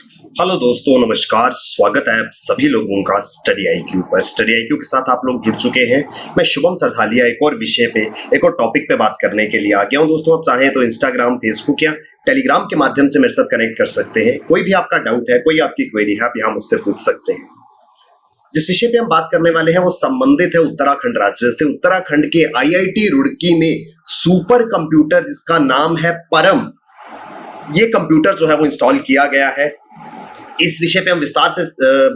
Hello दोस्तों, नमस्कार। स्वागत है आप सभी लोगों का स्टडी आईक्यू पर। स्टडी आईक्यू के साथ आप लोग जुड़ चुके हैं। मैं शुभम सरथालिया एक और विषय पे, एक और टॉपिक पे बात करने के लिए आ गया हूं। दोस्तों, आप चाहें तो इंस्टाग्राम, फेसबुक या टेलीग्राम के माध्यम से मेरे साथ कनेक्ट कर सकते हैं। कोई भी आपका डाउट है, कोई आपकी क्वेरी है, आप यहाँ मुझसे पूछ सकते हैं। जिस विषय पे हम बात करने वाले हैं वो संबंधित है उत्तराखंड राज्य से। उत्तराखंड के आईआईटी रुड़की में सुपर कंप्यूटर जिसका नाम है परम, ये कंप्यूटर जो है वो इंस्टॉल किया गया है। इस विषय पे हम विस्तार से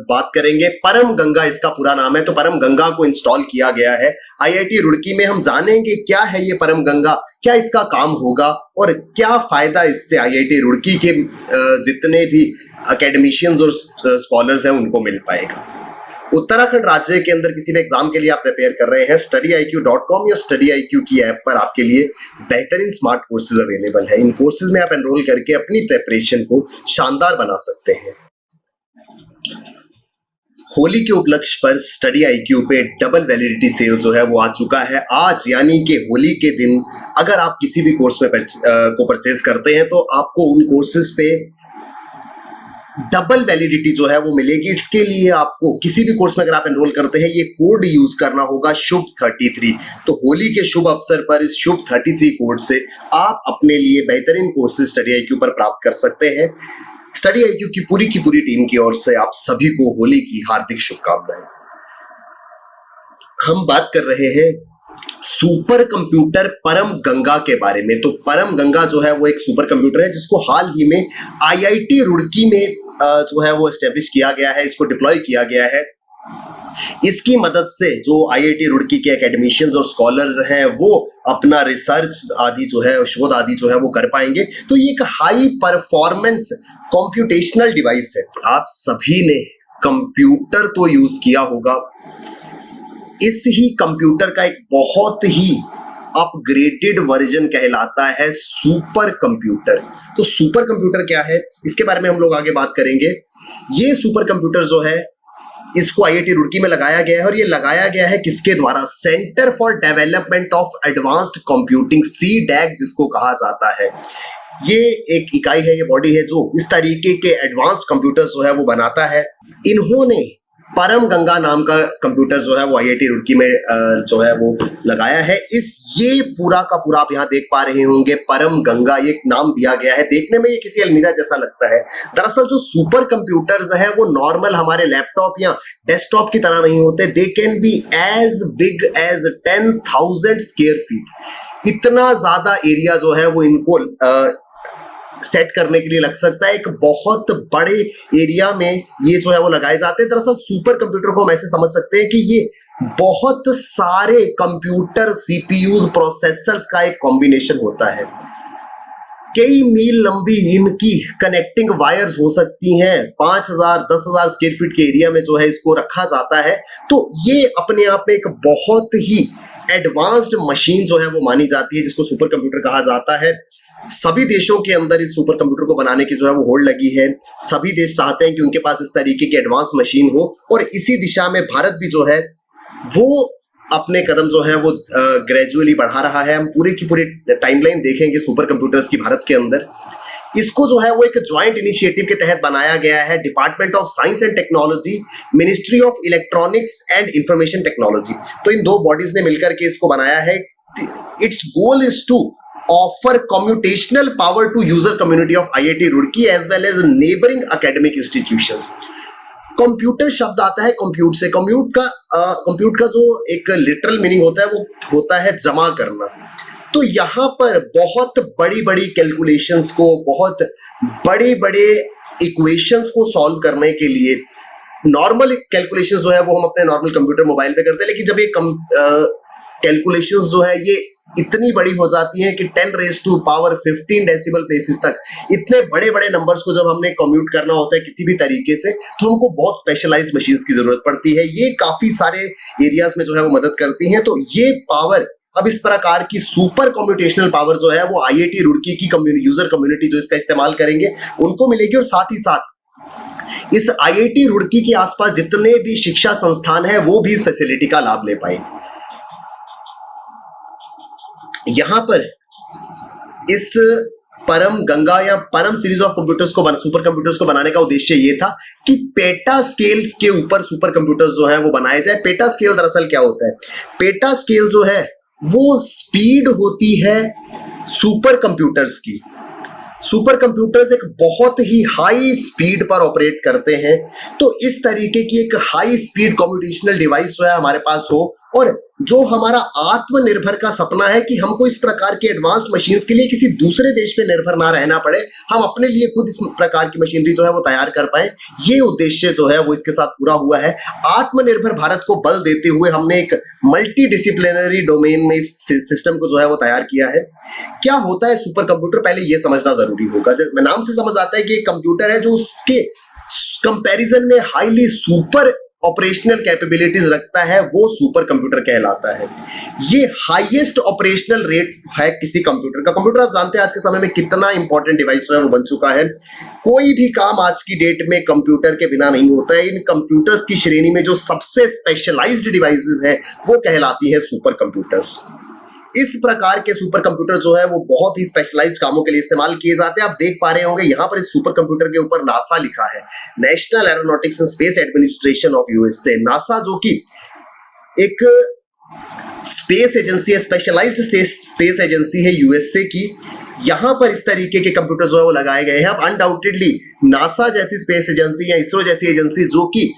बात करेंगे। परम गंगा इसका पूरा नाम है। तो परम गंगा को इंस्टॉल किया गया है आईआईटी रुड़की में। हम जानेंगे क्या है ये परम गंगा, क्या इसका काम होगा और क्या फायदा इससे आईआईटी रुड़की के जितने भी एकेडमिशियंस और स्कॉलर्स हैं उनको मिल पाएगा। उत्तराखंड राज्य के अंदर किसी भी एग्जाम के लिए आप प्रिपेयर कर रहे हैं, studiiq.com या studiiq की ऐप पर आपके लिए बेहतरीन स्मार्ट कोर्सेज अवेलेबल है। इन कोर्सेज में आप एनरोल करके अपनी प्रिपरेशन को शानदार बना सकते हैं। होली के उपलक्ष्य पर स्टडी आईक्यू पे डबल वैलिडिटी सेल जो है वो आ चुका है आज, यानी कि होली के दिन अगर आप किसी भी कोर्स में को परचेज करते हैं तो आपको उन कोर्सेज पे डबल वैलिडिटी जो है वो मिलेगी। इसके लिए आपको किसी भी कोर्स में अगर आप एनरोल करते हैं ये कोड यूज करना होगा, शुभ 33। तो होली के शुभ अवसर पर इस शुभ 33 कोड से आप अपने लिए बेहतरीन कोर्सेज स्टडी आईक्यू पर प्राप्त कर सकते हैं। स्टडी आईक्यू की पूरी टीम की ओर से आप सभी को होली की हार्दिक शुभकामनाएं। हम बात कर रहे हैं सुपर कंप्यूटर परम गंगा के बारे में। तो परम गंगा जो है वो एक सुपर कंप्यूटर है जिसको हाल ही में आईआईटी रुड़की में जो है वो एस्टेब्लिश किया गया है, इसको डिप्लॉय किया गया है। इसकी मदद से जो आईआईटी रुड़की के एकेडमिशियंस और स्कॉलर्स हैं वो अपना रिसर्च आदि जो है, शोध आदि जो है वो कर पाएंगे। तो ये एक हाई परफॉर्मेंस कंप्यूटेशनल डिवाइस है। आप सभी ने कंप्यूटर तो यूज किया होगा। इस ही कंप्यूटर का एक बहुत ही अपग्रेडेड वर्जन कहलाता है सुपर कंप्यूटर। तो सुपर कंप्यूटर क्या है, इसके बारे में हम लोग आगे बात करेंगे। ये सुपर कंप्यूटर जो है इसको आईआईटी रुड़की में लगाया गया है और ये लगाया गया है किसके द्वारा? Centre for development of advanced computing, CDAC जिसको कहा जाता है। ये एक इकाई है, ये बॉडी है जो इस तरीके के एडवांस्ड कंप्यूटर जो है वो बनाता है। इन्होंने परम गंगा नाम का कंप्यूटर जो है वो आईआईटी रुड़की में जो है वो लगाया है। ये पूरा का पूरा आप यहाँ देख पा रहे होंगे, परम गंगा ये नाम दिया गया है। देखने में ये किसी अलमीरा जैसा लगता है। दरअसल जो सुपर कंप्यूटर्स है वो नॉर्मल हमारे लैपटॉप या डेस्कटॉप की तरह नहीं होते। They can be as big as 10,000 square feet. इतना ज्यादा एरिया जो है वो इनको सेट करने के लिए लग सकता है। एक बहुत बड़े एरिया में ये जो है वो लगाए जाते हैं। दरअसल सुपर कंप्यूटर को हम ऐसे समझ सकते हैं कि ये बहुत सारे कंप्यूटर सीपीयूज प्रोसेसर्स का एक कॉम्बिनेशन होता है। कई मील लंबी इनकी कनेक्टिंग वायर्स हो सकती हैं। 5,000 10,000 स्क्वायर फीट के एरिया में जो है इसको रखा जाता है। तो ये अपने आप में एक बहुत ही एडवांस्ड मशीन जो है वो मानी जाती है, जिसको सुपर कंप्यूटर कहा जाता है। सभी देशों के अंदर इस सुपर कंप्यूटर को बनाने की जो है वो होड़ लगी है। सभी देश चाहते हैं कि उनके पास इस तरीके की एडवांस मशीन हो और इसी दिशा में भारत भी जो है वो अपने कदम जो है वो ग्रेजुअली बढ़ा रहा है। हम पूरी की पूरी टाइमलाइन देखेंगे सुपर कंप्यूटर्स की भारत के अंदर। इसको जो है वो एक ज्वाइंट इनिशिएटिव के तहत बनाया गया है। Department of science and technology, ministry of electronics and information technology, तो इन दो बॉडीज ने मिलकर के इसको बनाया है। Its goal is to offer computational power to user community of IIT Roorkee as well as neighboring academic institutions। Computer शब्द आता है कंप्यूट से। कंप्यूट का जो एक लिटरल मीनिंग होता है वो होता है जमा करना। तो यहाँ पर बहुत बड़ी बड़ी कैलकुलेशंस को, बहुत बड़े बड़े इक्वेशंस को सॉल्व करने के लिए नॉर्मल कैलकुलेशंस जो है वो हम अपने नॉर्मल कंप्यूटर मोबाइल पे करते हैं, लेकिन जब ये कैलकुलेशंस जो है ये इतनी बड़ी हो जाती है कि 10⁻15 डेसिमल प्लेसेस तक इतने बड़े बड़े नंबर्स को जब हमने कम्यूट करना होता है किसी भी तरीके से, तो हमको बहुत स्पेशलाइज्ड मशीन्स की जरूरत पड़ती है। ये काफी सारे एरियाज में जो है वो मदद करती हैं। तो ये पावर, अब इस प्रकार की सुपर कंप्यूटेशनल पावर जो है वो आईआईटी रुड़की की यूजर कम्युनिटी जो इसका इस्तेमाल करेंगे उनको मिलेगी। और साथ ही साथ इस आईआईटी रुड़की के आसपास जितने भी शिक्षा संस्थान है वो भी इस फैसिलिटी का लाभ ले पाएंगे। यहां पर इस परम गंगा या परम सीरीज ऑफ कंप्यूटर्स को सुपर कंप्यूटर्स को बनाने का उद्देश्य ये था कि पेटा स्केल के ऊपर सुपर कंप्यूटर्स जो है वो बनाए जाए। पेटा स्केल दरअसल क्या होता है? पेटा स्केल जो है वो स्पीड होती है सुपर कंप्यूटर्स की। सुपर कंप्यूटर्स एक बहुत ही हाई स्पीड पर ऑपरेट करते हैं, तो इस तरीके की एक हाई स्पीड कंप्यूटेशनल डिवाइस जो है हमारे पास हो, और जो हमारा आत्मनिर्भर का सपना है कि हमको इस प्रकार के एडवांस मशीन्स के लिए किसी दूसरे देश पे निर्भर ना रहना पड़े, हम अपने लिए खुद इस प्रकार की मशीनरी जो है वो तैयार कर पाए, ये उद्देश्य जो है वो इसके साथ पूरा हुआ है। आत्मनिर्भर भारत को बल देते हुए हमने एक मल्टी डिसिप्लिनरी डोमेन में इस सिस्टम को जो है वो तैयार किया है। क्या होता है सुपर कंप्यूटर, पहले ये समझना जरूरी होगा। जब नाम से समझ आता है कि एक कंप्यूटर है जो उसके कंपैरिजन में हाईली सुपर ऑपरेशनल कैपेबिलिटीज रखता है, वो सुपर कंप्यूटर कहलाता है। ये हाईएस्ट ऑपरेशनल रेट है किसी कंप्यूटर का। कंप्यूटर आप जानते हैं आज के समय में कितना इंपॉर्टेंट डिवाइस है वो बन चुका है। कोई भी काम आज की डेट में कंप्यूटर के बिना नहीं होता है। इन कंप्यूटर्स की श्रेणी में जो सबसे स्पेशलाइज्ड डिवाइसेस हैं वो कहलाती है सुपर कंप्यूटर्स। इस प्रकार के सुपर कंप्यूटर जो है वो बहुत ही स्पेशलाइज्ड कामों के लिए इस्तेमाल किए जाते हैं। आप देख पा रहे होंगे यहाँ पर इस सुपर कंप्यूटर के ऊपर नासा लिखा है, national aeronautics and space administration of USA. NASA जो कि एक स्पेस एजेंसी है, स्पेशलाइज्ड स्पेस एजेंसी है यूएसए की। यहाँ पर इस तरीके के कंप्यूटर जो है वो लगाए गए हैं। अब अनडाउटेडली नासा जैसी स्पेस एजेंसी या इसरो जैसी एजेंसी जो कि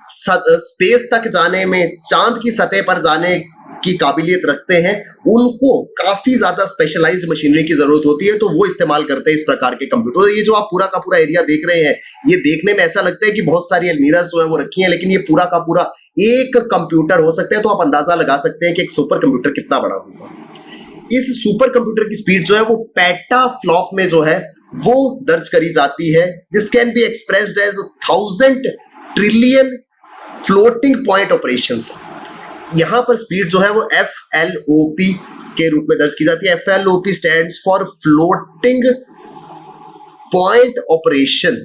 स्पेस तक जाने में, चांद की सतह पर जाने की काबिलियत रखते हैं, उनको काफी ज्यादा स्पेशलाइज्ड मशीनरी की जरूरत होती है, तो वो इस्तेमाल करते हैं इस प्रकार के कंप्यूटर। ये जो आप पूरा का पूरा एरिया देख रहे हैं, ये देखने में ऐसा लगता है कि बहुत सारी अलमीरा जो है वो रखी हैं, लेकिन ये पूरा का पूरा एक कंप्यूटर हो सकता है। तो आप अंदाजा लगा सकते हैं कि एक सुपर कंप्यूटर कितना बड़ा होगा। इस सुपर कंप्यूटर की स्पीड जो है वो पेटा फ्लॉप में जो है वो दर्ज करी जाती है। This can be expressed as 1000 trillion floating point operations. यहां पर स्पीड जो है वो FLOP के रूप में दर्ज की जाती है। FLOP stands for floating point operation.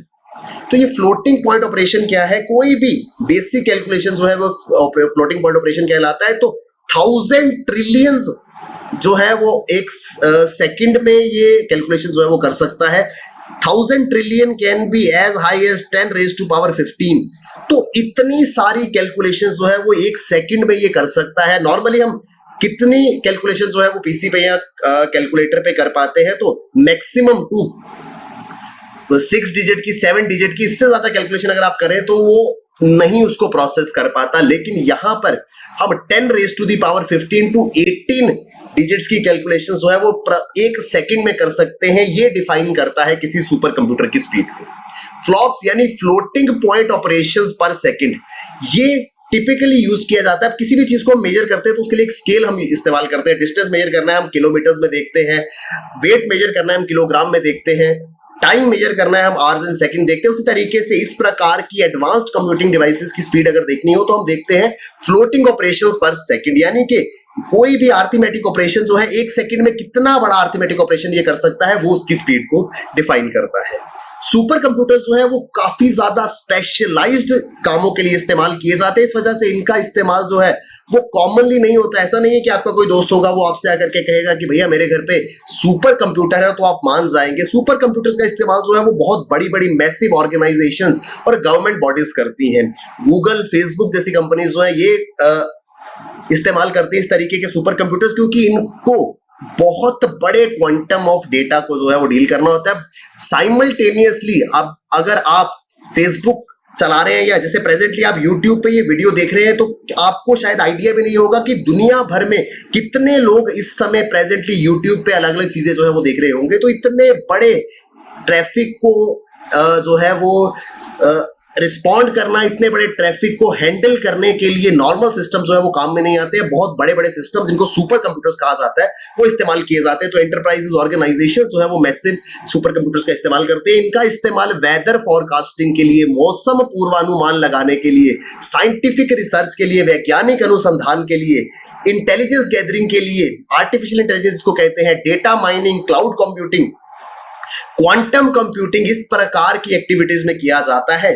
तो ये फ्लोटिंग पॉइंट ऑपरेशन क्या है? कोई भी बेसिक कैलकुलेशन जो है वो फ्लोटिंग पॉइंट ऑपरेशन कहलाता है। तो 1000 ट्रिलियंस जो है वो एक सेकंड में ये कैलकुलेशन जो है वो कर सकता है। 1000 trillion can be as high as 10 raise to power 15। तो इतनी सारी कैलकुलेशन जो है वो एक सेकंड में ये कर सकता है। नॉर्मली हम कितनी कैलकुलेशन जो है वो पीसी पे या कैलकुलेटर पे कर पाते हैं? तो मैक्सिमम 6 डिजिट की, 7 डिजिट की, इससे ज्यादा कैलकुलेशन अगर आप करें तो वो नहीं उसको प्रोसेस कर पाता। लेकिन यहां पर हम 10 raise to the power 15 to 18 digits की कैलकुलेशन जो है वो एक सेकंड में कर सकते हैं। ये डिफाइन करता है किसी सुपर कंप्यूटर की स्पीड को। फ्लॉप्स यानी फ्लोटिंग पॉइंट ऑपरेशंस पर सेकंड, ये टिपिकली यूज किया जाता है। अब किसी भी चीज को हम मेजर करते हैं तो उसके लिए एक स्केल हम इस्तेमाल करते हैं। डिस्टेंस मेजर करना है हम किलोमीटर्स में देखते हैं, वेट मेजर करना है हम किलोग्राम में देखते हैं, टाइम मेजर करना है हम आवर्स एंड सेकंड देखते हैं। उसी तरीके से इस प्रकार की एडवांस्ड कंप्यूटिंग डिवाइसेस की स्पीड अगर देखनी हो तो हम देखते हैं फ्लोटिंग ऑपरेशंस पर सेकंड, यानी कि कोई भी अरिथमेटिक ऑपरेशन जो है एक सेकंड में कितना बड़ा अरिथमेटिक ऑपरेशन ये कर सकता है, वो उसकी स्पीड को डिफाइन करता है। सुपर कंप्यूटर्स जो है वो काफी ज्यादा स्पेशलाइज्ड कामों के लिए इस्तेमाल किए जाते हैं। इस वजह से इनका इस्तेमाल जो है वो कॉमनली नहीं होता। ऐसा नहीं है कि आपका कोई दोस्त होगा वो आपसे आकर के कहेगा कि भैया मेरे घर पे सुपर कंप्यूटर है, तो आप मान जाएंगे। सुपर कंप्यूटर्स का इस्तेमाल जो है वो बहुत बड़ी बड़ी मैसिव ऑर्गेनाइजेशंस और गवर्नमेंट बॉडीज करती हैं। गूगल, फेसबुक जैसी कंपनीज जो है ये इस्तेमाल करती है इस तरीके के सुपर कंप्यूटर्स, क्योंकि इनको बहुत बड़े क्वांटम ऑफ डेटा को जो है वो डील करना होता है साइमल्टेनियसली। अब अगर आप फेसबुक चला रहे हैं या जैसे प्रेजेंटली आप यूट्यूब पे ये वीडियो देख रहे हैं, तो आपको शायद आइडिया भी नहीं होगा कि दुनिया भर में कितने लोग इस समय प्रेजेंटली यूट्यूब पे अलग अलग चीजें जो है वो देख रहे होंगे। तो इतने बड़े ट्रैफिक को जो है वो रिस्पॉन्ड करना, इतने बड़े ट्रैफिक को हैंडल करने के लिए नॉर्मल सिस्टम जो है वो काम में नहीं आते हैं। बहुत बड़े बड़े सिस्टम जिनको सुपर कंप्यूटर्स कहा जाता है वो इस्तेमाल किए जाते हैं। तो एंटरप्राइजेस, ऑर्गेनाइजेशन जो है वो मैसिव सुपर कंप्यूटर्स का इस्तेमाल करते हैं। इनका इस्तेमाल वेदर फोरकास्टिंग के लिए, मौसम पूर्वानुमान लगाने के लिए, साइंटिफिक रिसर्च के लिए, वैज्ञानिक अनुसंधान के लिए, इंटेलिजेंस गैदरिंग के लिए, आर्टिफिशियल इंटेलिजेंस को कहते हैं, data mining, cloud computing, quantum computing, इस प्रकार की एक्टिविटीज में किया जाता है।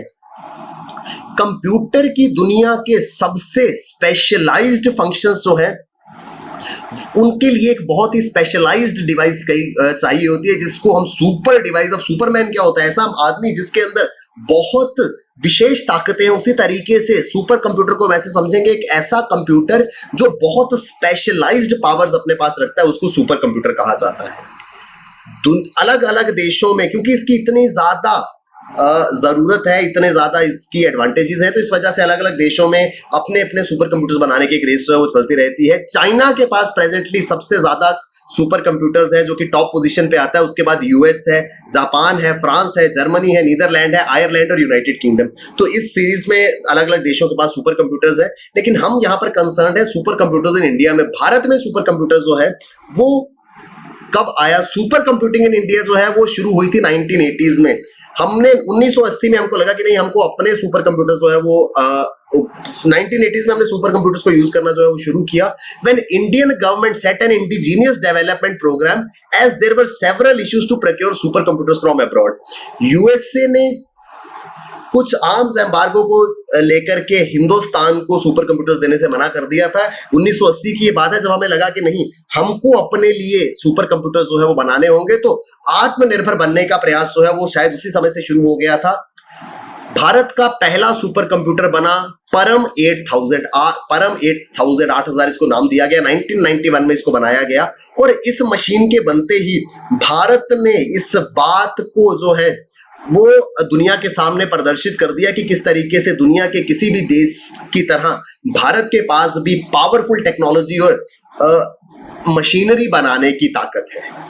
कंप्यूटर की दुनिया के सबसे स्पेशलाइज्ड फंक्शंस जो है उनके लिए एक बहुत ही स्पेशलाइज्ड डिवाइस चाहिए होती है, जिसको हम सुपर डिवाइस। अब सुपरमैन क्या होता है? ऐसा आदमी जिसके अंदर बहुत विशेष ताकतें हैं। उसी तरीके से सुपर कंप्यूटर को वैसे समझेंगे एक ऐसा कंप्यूटर जो बहुत स्पेशलाइज्ड पावर्स अपने पास रखता है, उसको सुपर कंप्यूटर कहा जाता है। अलग अलग देशों में, क्योंकि इसकी इतनी ज्यादा जरूरत है, इतने ज्यादा इसकी एडवांटेजेस हैं, तो इस वजह से अलग अलग देशों में अपने अपने सुपर कंप्यूटर्स बनाने की एक रेस जो है वो चलती रहती है। चाइना के पास प्रेजेंटली सबसे ज्यादा सुपर कंप्यूटर्स है, जो कि टॉप पोजीशन पे आता है। उसके बाद यूएस है, जापान है, फ्रांस है, जर्मनी है, नीदरलैंड है, आयरलैंड और यूनाइटेड किंगडम। तो इस सीरीज में अलग अलग देशों के पास सुपर कंप्यूटर्स है, लेकिन हम यहाँ पर कंसर्न है सुपर कंप्यूटर्स इन इंडिया में। भारत में सुपर कंप्यूटर जो है वो कब आया? सुपर कंप्यूटिंग इन इंडिया जो है वो शुरू हुई थी 1980s में। हमने 1980 में हमको लगा कि नहीं, हमको अपने सुपर कंप्यूटर जो है वो 1980s में हमने सुपर कंप्यूटर्स को यूज करना जो है वो शुरू किया। When Indian government set an indigenous development programme as there were several issues to procure super computers from abroad. USA ने कुछ आर्म्स एम्बार्गो को लेकर के हिंदुस्तान को सुपर कंप्यूटर्स देने से मना कर दिया था। 1980 की ये बात है, जब हमें लगा कि नहीं, हमको अपने लिए सुपर कंप्यूटर्स जो है वो बनाने होंगे, तो आत्मनिर्भर बनने का प्रयास जो है वो शायद उसी समय से शुरू हो गया था। भारत का पहला सुपर कंप्यूटर बना परम 8000, परम 8000, 8000 इसको नाम दिया गया। 1991 में इसको बनाया गया, और इस मशीन के बनते ही भारत ने इस बात को जो है वो दुनिया के सामने प्रदर्शित कर दिया कि किस तरीके से दुनिया के किसी भी देश की तरह भारत के पास भी पावरफुल टेक्नोलॉजी और मशीनरी बनाने की ताकत है।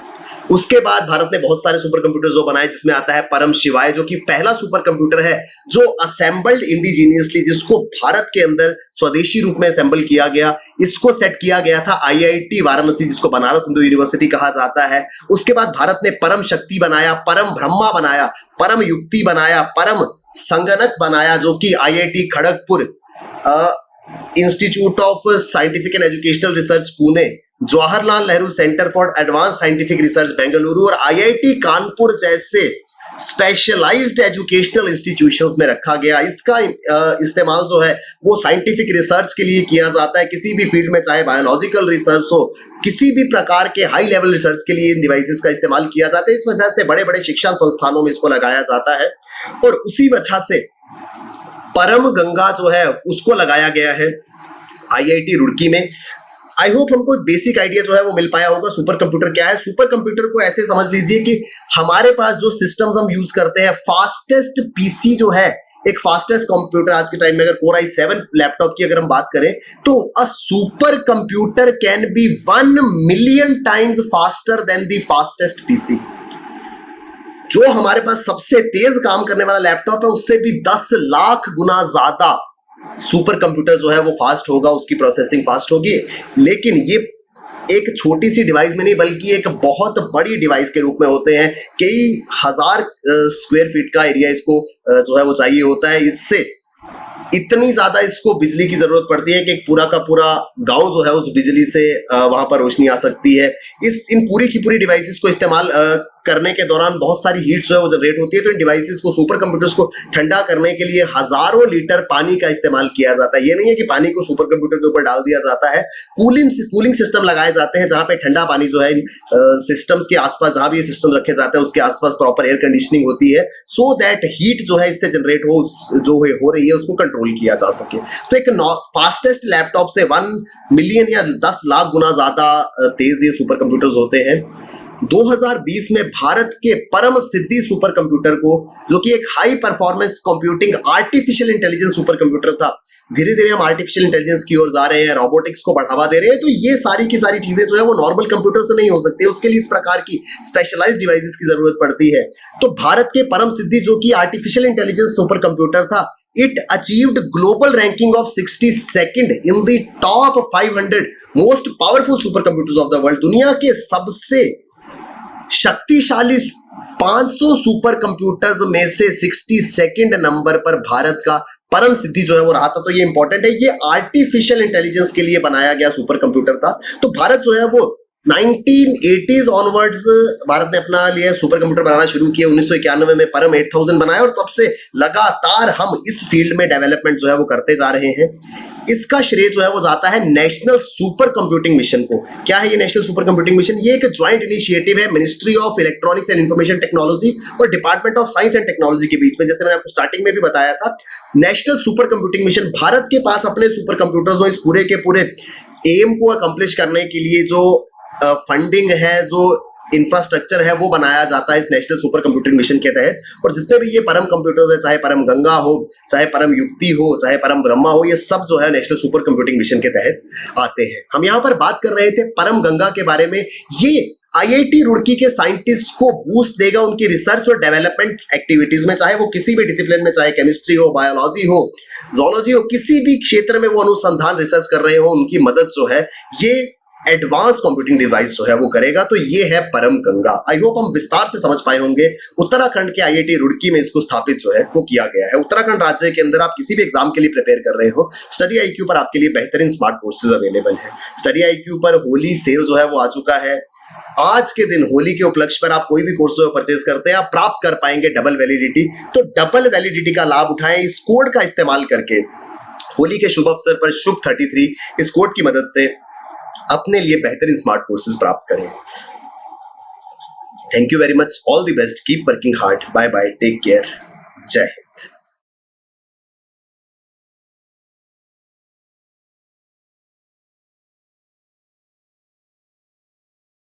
उसके बाद भारत ने बहुत सारे सुपर कंप्यूटर जो बनाए, जिसमें आता है परम शिवाय, जो कि पहला सुपर कंप्यूटर है जो असेंबल्ड इंडिजीनियसली, जिसको भारत के अंदर स्वदेशी रूप में असेंबल किया गया। इसको सेट किया गया था आईआईटी वाराणसी, जिसको बनारस हिंदू यूनिवर्सिटी कहा जाता है। उसके बाद भारत ने परम शक्ति बनाया, परम ब्रह्मा बनाया, परम युक्ति बनाया, परम संगणक बनाया, जो कि IIT Kharagpur, institute of scientific and educational research Pune, Jawaharlal Nehru centre for advance scientific research Bengaluru और आईआईटी कानपुर जैसे स्पेशलाइज्ड एजुकेशनल इंस्टीट्यूशंस में रखा गया। इसका इस्तेमाल जो है वो साइंटिफिक रिसर्च के लिए किया जाता है, किसी भी फील्ड में, चाहे बायोलॉजिकल रिसर्च हो, किसी भी प्रकार के हाई लेवल रिसर्च के लिए इन डिवाइसेस का इस्तेमाल किया जाता है। इस वजह से बड़े बड़े शिक्षण संस्थानों में इसको लगाया जाता है, और उसी वजह से परम गंगा जो है उसको लगाया गया है आईआईटी रुड़की में। आई होप हमको बेसिक आइडिया जो है वो मिल पाया होगा सुपर कंप्यूटर क्या है। सुपर कंप्यूटर को ऐसे समझ लीजिए कि हमारे पास जो सिस्टम्स हम यूज करते हैं, फास्टेस्ट पीसी जो है, एक फास्टेस्ट कंप्यूटर आज के टाइम में, अगर Core i7 लैपटॉप की अगर हम बात करें, तो a super computer can be 1 million times faster than the fastest PC. जो हमारे पास सबसे तेज काम करने वाला लैपटॉप है, उससे भी 10 लाख गुना ज्यादा सुपर कंप्यूटर जो है वो फास्ट होगा, उसकी प्रोसेसिंग फास्ट होगी। लेकिन ये एक छोटी सी डिवाइस में नहीं, बल्कि एक बहुत बड़ी डिवाइस के रूप में होते हैं। कई हजार स्क्वायर फीट का एरिया इसको जो है वो चाहिए होता है। इससे इतनी ज्यादा इसको बिजली की जरूरत पड़ती है कि एक पूरा का पूरा गांव जो है उस बिजली से वहां पर रोशनी आ सकती है। इन पूरी की पूरी डिवाइसेस को इस्तेमाल करने के दौरान बहुत सारी हीट जो है वो जनरेट होती है। तो इन डिवाइसेस को, सुपर कंप्यूटर्स को ठंडा करने के लिए हजारों लीटर पानी का इस्तेमाल किया जाता है। ये नहीं है कि पानी को सुपर कंप्यूटर के ऊपर डाल दिया जाता है, कूलिंग सिस्टम लगाए जाते हैं, जहां पे ठंडा पानी जो है सिस्टम्स के आसपास, जहां भी ये सिस्टम रखे जाते हैं उसके आसपास प्रॉपर एयर कंडीशनिंग होती है, सो दैट हीट जो है इससे जनरेट हो, जो हो रही है उसको कंट्रोल किया जा सके। तो एक फास्टेस्ट लैपटॉप से 1 मिलियन या 10 लाख गुना ज्यादा तेज ये सुपर कंप्यूटर्स होते हैं। 2020 में भारत के परम सिद्धि सुपर कंप्यूटर को, जो कि एक high performance computing artificial intelligence super computer था, धीरे धीरे हम आर्टिफिशियल इंटेलिजेंस की ओर जा रहे हैं, रोबोटिक्स को बढ़ावा दे रहे हैं। तो ये सारी की सारी चीजें जो है वो नॉर्मल कंप्यूटर से नहीं हो सकती, उसके लिए इस प्रकार की स्पेशलाइज्ड डिवाइसेस की जरूरत पड़ती है। तो भारत के परम सिद्धि, जो कि आर्टिफिशियल इंटेलिजेंस सुपर कंप्यूटर था, it achieved global ranking of 62nd in the top 500 most powerful supercomputers of the world। दुनिया के सबसे शक्तिशाली 500 सुपर कंप्यूटर्स में से 62nd नंबर पर भारत का परम सिद्धि जो है वो रहा था। तो ये इंपॉर्टेंट है, ये आर्टिफिशियल इंटेलिजेंस के लिए बनाया गया सुपर कंप्यूटर था। तो भारत जो है वो 1980s ऑनवर्ड्स भारत ने अपना लिए सुपर कंप्यूटर बनाना शुरू किया। 1991 में परम 8000 बनाया और तब से लगातार हम इस फील्ड में डेवलपमेंट जो है वो करते जा रहे हैं। इसका श्रेय जो है वो जाता है नेशनल सुपर कंप्यूटिंग मिशन को। क्या है ये नेशनल सुपर कंप्यूटिंग मिशन? ये एक ज्वाइंट इनिशिएटिव है ministry of electronics and information technology और department of science and technology के बीच में। जैसे मैंने आपको स्टार्टिंग में भी बताया था, national super computing mission, Bharat के पास अपने सुपर कंप्यूटर्स इस पूरे के पूरे एम को अकम्प्लिश करने के लिए जो फंडिंग है, जो इंफ्रास्ट्रक्चर है, वो बनाया जाता है इस नेशनल सुपर कंप्यूटिंग मिशन के तहत। और जितने भी ये परम कंप्यूटर्स है, चाहे परम गंगा हो, चाहे परम युक्ति हो, चाहे परम ब्रह्मा हो, ये सब जो है नेशनल सुपर कंप्यूटिंग मिशन के तहत आते हैं। हम यहाँ पर बात कर रहे थे परम गंगा के बारे में। ये आईआईटी रुड़की के साइंटिस्ट को बूस्ट देगा उनकी रिसर्च और डेवलपमेंट एक्टिविटीज में, चाहे वो किसी भी डिसिप्लिन में, चाहे केमिस्ट्री हो, बायोलॉजी हो, जोलॉजी हो, किसी भी क्षेत्र में वो अनुसंधान रिसर्च कर रहे हो, उनकी मदद जो है ये एडवांस कंप्यूटिंग डिवाइस जो है वो करेगा। तो ये है परम गंगा। आई होप हम विस्तार से समझ पाए होंगे। उत्तराखंड के आईआईटी रुड़की में इसको स्थापित जो है वो किया गया है। उत्तराखंड राज्य के अंदर आप किसी भी एग्जाम के लिए प्रिपेयर कर रहे हो, स्टडी आईक्यू पर आपके लिए बेहतरीन स्मार्ट कोर्सेज अवेलेबल है। स्टडी आईक्यू पर होली सेल जो है वो आ चुका है। आज के दिन होली के उपलक्ष्य पर आप कोई भी कोर्स जो परचेज करते हैं, आप प्राप्त कर पाएंगे डबल वैलिडिटी। तो डबल वैलिडिटी का लाभ उठाएं इस कोड का इस्तेमाल करके। होली के शुभ अवसर पर शुभ 33 इस कोड की मदद से अपने लिए बेहतरीन स्मार्ट कोर्सेज प्राप्त करें। Thank you very much, all the best, keep working hard, bye bye, take care, Jai Hind.